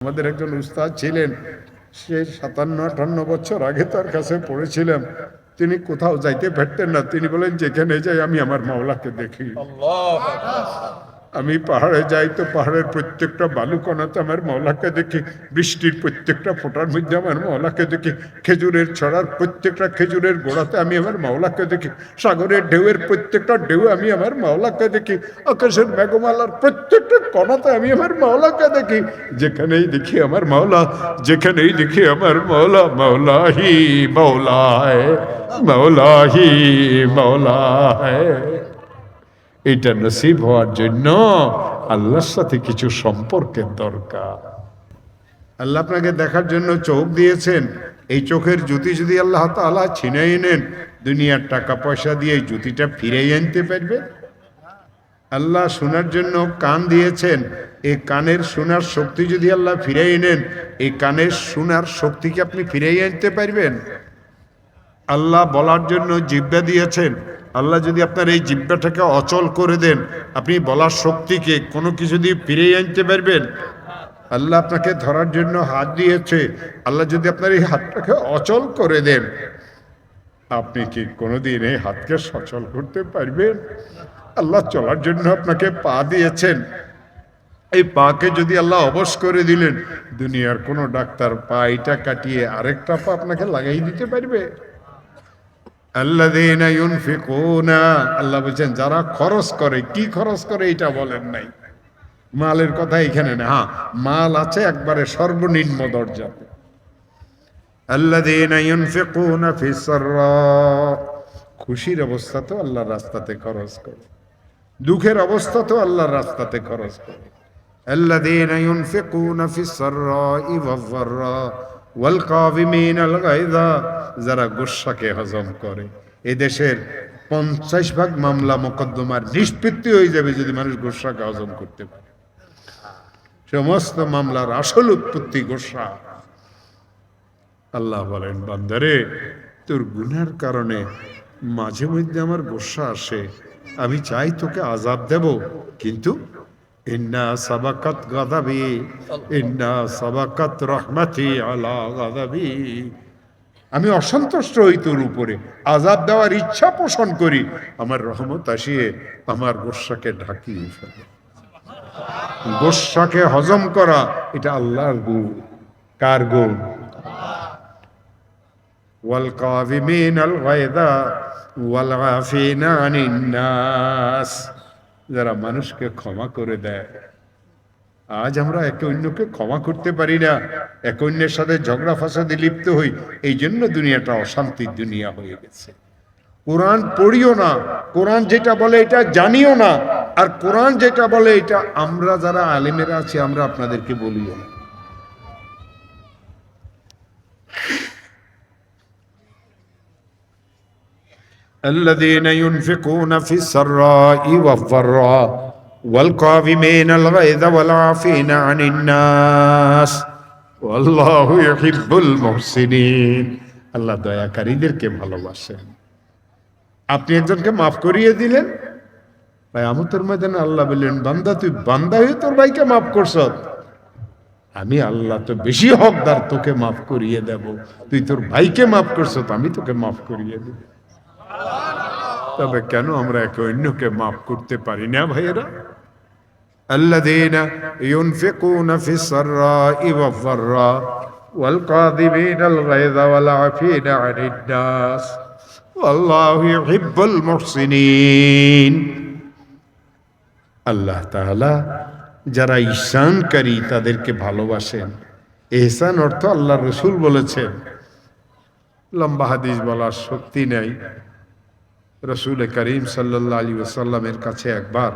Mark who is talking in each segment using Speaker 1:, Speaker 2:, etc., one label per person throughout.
Speaker 1: আমাদের একজন উস্তাদ ছিলেন, সে 57-58 বছর আগে তার কাছে পড়েছিলাম। তিনি কোথাও যাইতে পারতেন না। তিনি বলেন, যেখানে যাই আমি আমার মাওলাকে দেখি। আমি পাহাড়ে যাই তো পাহাড়ের প্রত্যেকটা বালুকণাতে আমার মাওলাকে দেখি, বৃষ্টির প্রত্যেকটা ফোঁটার মধ্যে আমার মাওলাকে দেখি, খেজুরের ছড়ার প্রত্যেকটা খেজুরের গোড়াতে আমি আমার মাওলাকে দেখি, সাগরের ঢেউয়ের প্রত্যেকটা ঢেউ আমি আমার মাওলাকে দেখি, আকাশের মেঘমালার প্রত্যেকটা কণাতে আমি আমার মাওলাকে দেখি। যেখানেই দেখি আমার মাওলা, যেখানেই দেখি আমার মাওলা, মাওলাহি মাওলা হ্যায়, মাওলাহি মাওলা হ্যায়। এটা নসিব হওয়ার জন্য আল্লাহর সাথে কিছু সম্পর্কের দরকার। আল্লাহ আপনাকে দেখার জন্য চোখ দিয়েছেন। এই চোখের জ্যোতি যদি আল্লাহ তাআলা ছিনিয়ে নেন, দুনিয়ার টাকা পয়সা দিয়ে এই জ্যোতিটা ফিরিয়ে আনতে পারবে? আল্লাহ শোনার জন্য কান দিয়েছেন, এই কানের শোনার শক্তি যদি আল্লাহ ফিরিয়ে নেন, এই কানের শোনার শক্তিকে আপনি ফিরিয়ে আনতে পারবেন? আল্লাহ বলার জন্য জিহ্বা দিয়েছেন, আল্লাহ যদি আপনার এই জিহ্বাটাকে অচল করে দেন, আপনি বলার শক্তিকে কোনো কিছু দিয়ে ফিরিয়ে আনতে পারবেন? আল্লাহ আপনাকে ধরার জন্য হাত দিয়েছে, আল্লাহ যদি আপনার এই হাতটাকে অচল করে দেন, আপনি কি কোনোদিন এই হাতকে সচল করতে পারবেন? আল্লাহ চলার জন্য আপনাকে পা দিয়েছেন, এই পাকে যদি আল্লাহ অবশ করে দিলেন, দুনিয়ার কোনো ডাক্তার পা এটা কাটিয়ে আরেকটা পা আপনাকে লাগাই দিতে পারবে? আল্লাযীনা ইউনফিকুনা, আল্লাহ বলছেন যারা খরচ করে। কি খরচ করে এটা বলেন নাই, মালের কথা এখানে না। হ্যাঁ, মাল আছে একবারে সর্বনিম্ন দরজাতে। আল্লাযীনা ইউনফিকুনা ফিস সাররা, খুশির অবস্থাতেও আল্লাহর রাস্তাতে খরচ করে, দুঃখের অবস্থাতেও আল্লাহর রাস্তাতে খরচ করে। আল্লাযীনা ইউনফিকুনা ফিস সাররাই ওয়াজ যাররা ওয়াল কাযিমিনাল গায়যা, যারা গুসাকে হজম করে। এদেশের 50% মামলা মোকদ্দমার নিষ্পত্তি হয়ে যাবে যদি মানুষ গুসাকে হজম করতে পারে। সমস্ত মামলার আসল উৎপত্তি গুসা। আল্লাহ বলেন, বান্দারে তোর গুনার কারণে মাঝে মধ্যে আমার গুসা আসে, আমি চাই তোকে আযাব দেব, কিন্তু ইন্না সাবাকাত গাযাবি, ইন্না সাবাকাত রাহমাতি আলা গাযাবি, আমি অসন্তুষ্ট হই তোর উপরে, আযাব দেওয়ার ইচ্ছা পোষণ করি, আমার রহমত আসিয়ে আমার গোসাকে ঢাকিয়ে ফেলে। গোসাকে হজম করা এটা আল্লাহর গুণ। কার গুণ? ওয়াল কাযিমিনাল গায়যা ওয়াল আফিনা আনিন নাস, যারা মানুষকে ক্ষমা করে দেয়। আজ আমরা একে অন্যকে ক্ষমা করতে পারি না, একে অন্যের সাথে ঝগড়া ফাসাদে লিপ্ত হই, এই জন্য দুনিয়াটা অশান্তির দুনিয়া হয়ে গেছে। কোরআন পড়িও না, কোরআন যেটা বলে এটা জানিও না, আর কোরআন যেটা বলে এটা আমরা যারা আলেমেরা আছি আমরা আপনাদেরকে বলিও না। আল্লাযীনা ইউনফিকুনা ফিস সাররাই ওয়াজ যাররা ওয়াল কাযিমিনাল গায়যা ওয়াল আফিনা আনিন নাস ওয়াল্লাহু ইউহিব্বুল মুহসিনিন, আল্লাহ দয়াকারীদেরকে ভালোবাসেন। আপনি একজনকে মাফ করিয়ে দিলেন, কিয়ামতের ময়দানে আল্লাহ বললেন, বান্দা তুই বান্দা হয়ে তোর ভাইকে মাফ করছ, আমি আল্লাহ তো বেশি হকদার, তোকে মাফ করিয়ে দেব। তুই তোর ভাইকে মাফ করছ, আমি তোকে মাফ করিয়ে দেব। তবে কেন আমরা একে অন্যকে মাফ করতে পারি না ভাইয়েরা? আল্লাযীনা ইউনফিকুনা ফিস সাররাই ওয়াজ যাররা ওয়াল কাযিমিনাল গায়যা ওয়াল আফিনা আনিন নাস ওয়াল্লাহু ইউহিব্বুল মুহসিনিন। আল্লাহ তাআলা যারা ইহসানকারী তাদেরকে ভালোবাসেন। ইহসান অর্থ আল্লাহর রাসূল বলেছেন, লম্বা হাদিস বলার শক্তি নেই। রাসূল করিম সাল্লাল্লাহু আলাইহি ওয়াসাল্লামের কাছে একবার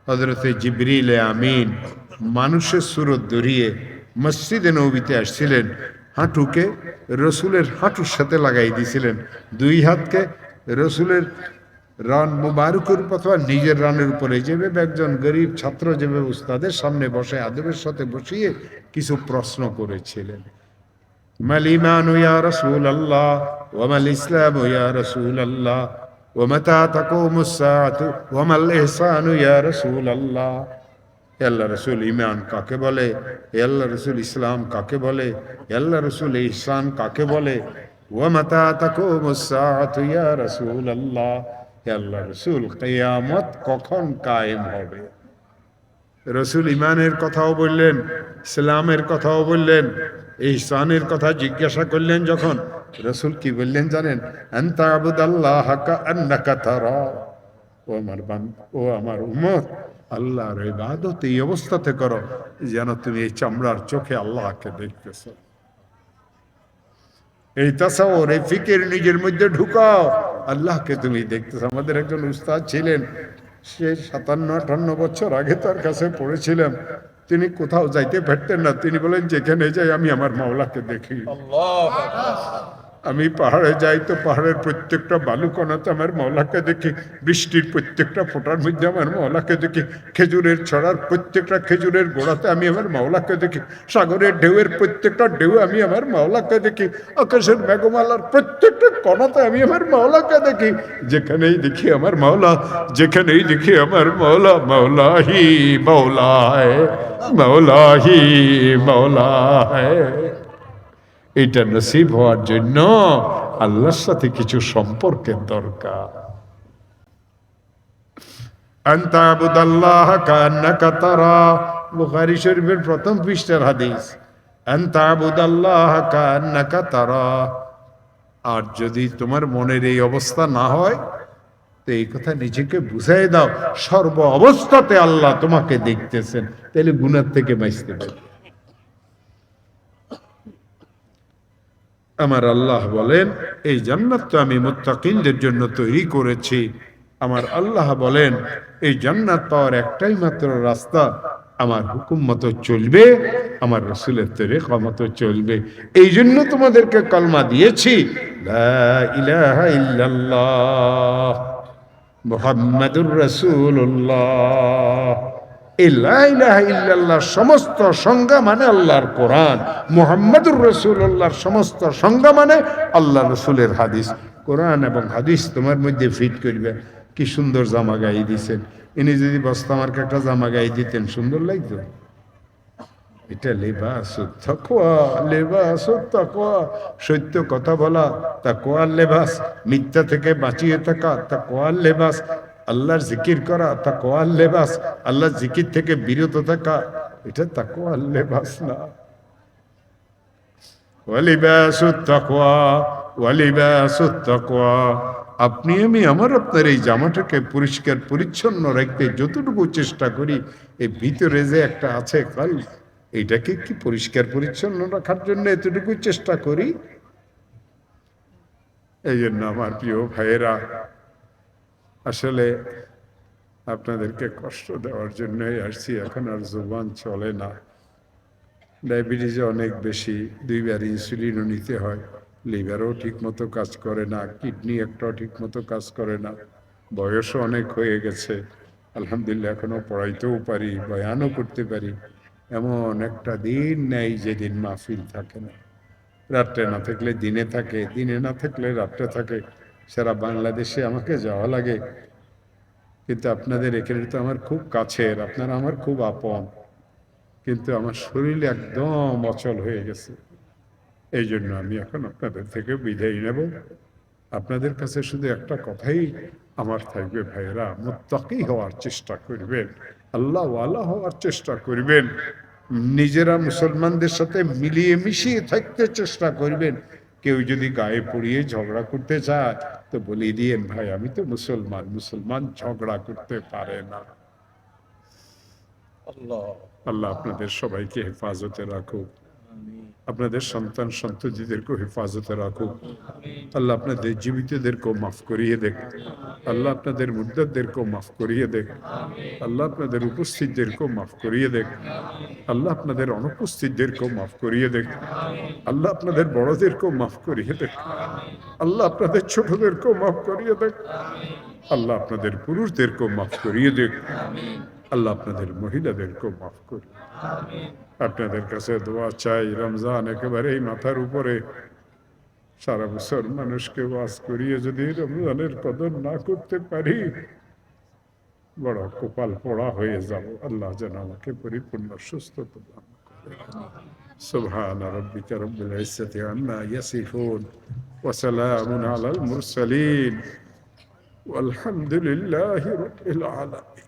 Speaker 1: হযরতে জিবরিল আমিন মানুষের সুরত ধরিয়ে মসজিদে নববীতে আসছিলেন, হাঁটুকে রসুলের হাঁটুর সাথে লাগাই দিয়েছিলেন, দুই হাতকে রসুলের রান মুবারকের উপর অথবা নিজের রানের উপরে, যেভাবে একজন গরিব ছাত্র যেভাবে উস্তাদের সামনে বসে আদবের সাথে বসিয়ে কিছু প্রশ্ন করেছিলেন। মাল ঈমানু ইয়া রাসূলুল্লাহ ওয়া মাল ইসলামু ইয়া রাসূলুল্লাহ ওয়া মাতা তাকুমুস সাআতু ওয়া মাল ইহসানু ইয়া রাসূলুল্লাহ। হে আল্লাহ রসুল ইমান কাকে বলে, হে আল্লাহ রসুল ইসলাম কাকে বলে, হে আল্লাহ রসুল ইহসান কাকে বলে, ওয়া মাতা তাকুমুস সাআতু ইয়া রাসূলুল্লাহ, হে আল্লাহ রসুল কিয়ামত কখন কায়েম হবে। রসুল ইমানের কথাও বললেন, ইসলামের কথাও বললেন, ইহসানের কথা জিজ্ঞাসা করলেন যখন, রসুল কি বললেন জানেন? আনতা আবুদাল্লাহ কাআন্নাকা তারা, ও আমার ও আমার উম্মত, আল্লাহর ইবাদত এই অবস্থাতে করো যেন তুমি এই চামড়ার চোখে আল্লাহকে দেখতেছো। এই তাসাউর, এই ফিকির নিজের মধ্যে ঢুকাও, আল্লাহকে তুমি দেখতেছো। আমাদের একজন উস্তাদ ছিলেন, সে 57-58 বছর আগে তার কাছে পড়েছিলাম, তিনি কোথাও যাইতে পারতেন না, তিনি বলেন যেখানে যাই আমি আমার মাওলাকে দেখি। আমি পাহাড়ে যাই তো পাহাড়ের প্রত্যেকটা বালুকণাতে আমার মাওলাকে দেখি, বৃষ্টির প্রত্যেকটা ফোঁটার মধ্যে আমার মাওলাকে দেখি, খেজুরের ছড়ার প্রত্যেকটা খেজুরের গোড়াতে আমি আমার মাওলাকে দেখি, সাগরের ঢেউয়ের প্রত্যেকটা ঢেউ আমি আমার মাওলাকে দেখি, আকাশের মেঘমালার প্রত্যেকটা কণাতে আমি আমার মাওলাকে দেখি। যেখানেই দেখি আমার মাওলা, যেখানেই দেখি আমার মাওলা, মাওলাহি মাওলায়, মাওলাহি মাওলায়। এটা নসিব হওয়ার জন্য আল্লাহর সাথে কিছু সম্পর্কের দরকার। আনতা আবুদাল্লাহ কান্নাকা তারা, বুখারী শরীফের প্রথম পৃষ্ঠার হাদিস। আনতা আবুদাল্লাহ কান্নাকা তারা। আর যদি তোমার মনের এই অবস্থা না হয় তো এই কথা নিজেকে বুঝাই দাও, সর্ব অবস্থাতে আল্লাহ তোমাকে দেখতেছেন, তাহলে গুনাহ থেকে বাঁচতে পারবে। আমার আল্লাহ বলেন এই জান্নাত তো আমি মুত্তাকিনদের জন্য তৈরি করেছি। আমার আল্লাহ বলেন এই জান্নাত পাওয়ার একটাই মাত্র রাস্তা, আমার হুকুম মতো চলবে, আমার রাসূলের তরিকা মতো চলবে। এই জন্য তোমাদেরকে কলমা দিয়েছি, লা ইলাহা ইল্লাল্লাহ মুহাম্মাদুর রাসূলুল্লাহ। এই লা ইলাহা ইল্লাল্লাহর সমস্ত সংজ্ঞা মানে আল্লাহর কোরআন, মুহাম্মাদুর রাসূলুল্লাহর সমস্ত সংজ্ঞা মানে আল্লাহ রাসূলের হাদিস। কোরআন এবং হাদিস তোমার মধ্যে ফিট করবে। কি সুন্দর জামা গায়ে দিয়েছেন, ইনি যদি বস্তামার্কে একটা জামা গায়ে দিতেন সুন্দর লাগতো। এটা লিবাসুত তাকওয়া, লিবাসুত তাকওয়া, সত্য কথা বলা তাকওয়ার লেবাস, মিথ্যা থেকে বাঁচিয়ে থাকা তাকওয়ার লেবাস, আল্লাহর জিকির করা তাকওয়ার লেবাস, আল্লাহর জিকির থেকে বিরত থাকা এটা তাকওয়ার লেবাস না। ওয়ালিবাসুত তাকওয়া, ওয়ালিবাসুত তাকওয়া। আপনি আমি আমার আপনার এই জামাটাকে পরিষ্কার পরিচ্ছন্ন রাখতে যতটুকু চেষ্টা করি, এই ভিতরে যে একটা আছে কাল, এইটাকে কি পরিষ্কার পরিচ্ছন্ন রাখার জন্য এতটুকু চেষ্টা করি। এই জন্য আমার প্রিয় ভাইয়েরা, আসলে আপনাদেরকে কষ্ট দেওয়ার জন্যই আসছি। এখন আর জুবান চলে না, ডায়াবেটিস অনেক বেশি, 2বার ইনসুলিনও নিতে হয়, লিভারও ঠিক মতো কাজ করে না, কিডনি একটাও ঠিক মতো কাজ করে না, বয়সও অনেক হয়ে গেছে। আলহামদুলিল্লাহ এখনো পড়াইতেও পারি, বয়ানও করতে পারি। এমন একটা দিন নেই যেদিন মাহফিল থাকে না। রাত্রে না থাকলে দিনে থাকে, দিনে না থাকলে রাত্রে থাকে। সারা বাংলাদেশে আমাকে যাওয়া লাগে, কিন্তু আপনাদের এখানে তো আমার খুব কাছের, আপনারা আমার খুব আপন, কিন্তু আমার শরীর একদম অচল হয়ে গেছে। এই জন্য আমি এখন আপনাদের থেকে বিদায় নেব। আপনাদের কাছে শুধু একটা কথাই আমার থাকবে, ভাইয়েরা মুত্তাকি হওয়ার চেষ্টা করবেন, আল্লাহ ওয়ালা হওয়ার চেষ্টা করবেন, নিজেরা মুসলমানদের সাথে মিলিয়ে মিশিয়ে থাকতে চেষ্টা করবেন। কেউ যদি গায়ে পড়িয়ে ঝগড়া করতে চায় তো বলে দিয়েন, ভাই আমি তো মুসলমান, মুসলমান ঝগড়া করতে পারে না। আল্লাহ আপনাদের সবাইকে হেফাজতে রাখুক, আপনাদের সন্তান সন্ততিদেরকেও হেফাজতে রাখুক। আল্লাহ আপনাদের জীবিতদেরকেও মাফ করিয়ে দেখ, আল্লাহ আপনাদের মুদ্দাদেরকেও মাফ করিয়ে দেখ, আল্লাহ আপনাদের উপস্থিতদেরকেও মাফ করিয়ে দেখ, আল্লাহ আপনাদের অনুপস্থিতদেরকেও মাফ করিয়ে দেখ, আল্লাহ আপনাদের বড়দেরকেও মাফ করিয়ে দেখ, আল্লাহ আপনাদের ছোটদেরকেও মাফ করিয়ে দেখ, আল্লাহ আপনাদের পুরুষদেরকেও মাফ করিয়ে দেখ, আল্লাহ আপনাদের মহিলাদেরকেও মাফ করি। আপনাদের কাছে দোয়া চাই, রমজান একেবারেই মাথার উপরে, সারা বছর মানুষকে ওয়াজ করিয়ে যদি রমজানের কদর না করতে পারি বড় কপাল পোড়া হয়ে যাব। আল্লাহ যেন আমাকে পরিপূর্ণ সুস্থতা দান করে। সুবহান রাব্বিকা রব্বিল ইজ্জাতি আম্মা ইয়াসিফুন ওয়া সালামুন আলাল মুরসালিন ওয়ালহামদুলিল্লাহি রাব্বিল আলামিন।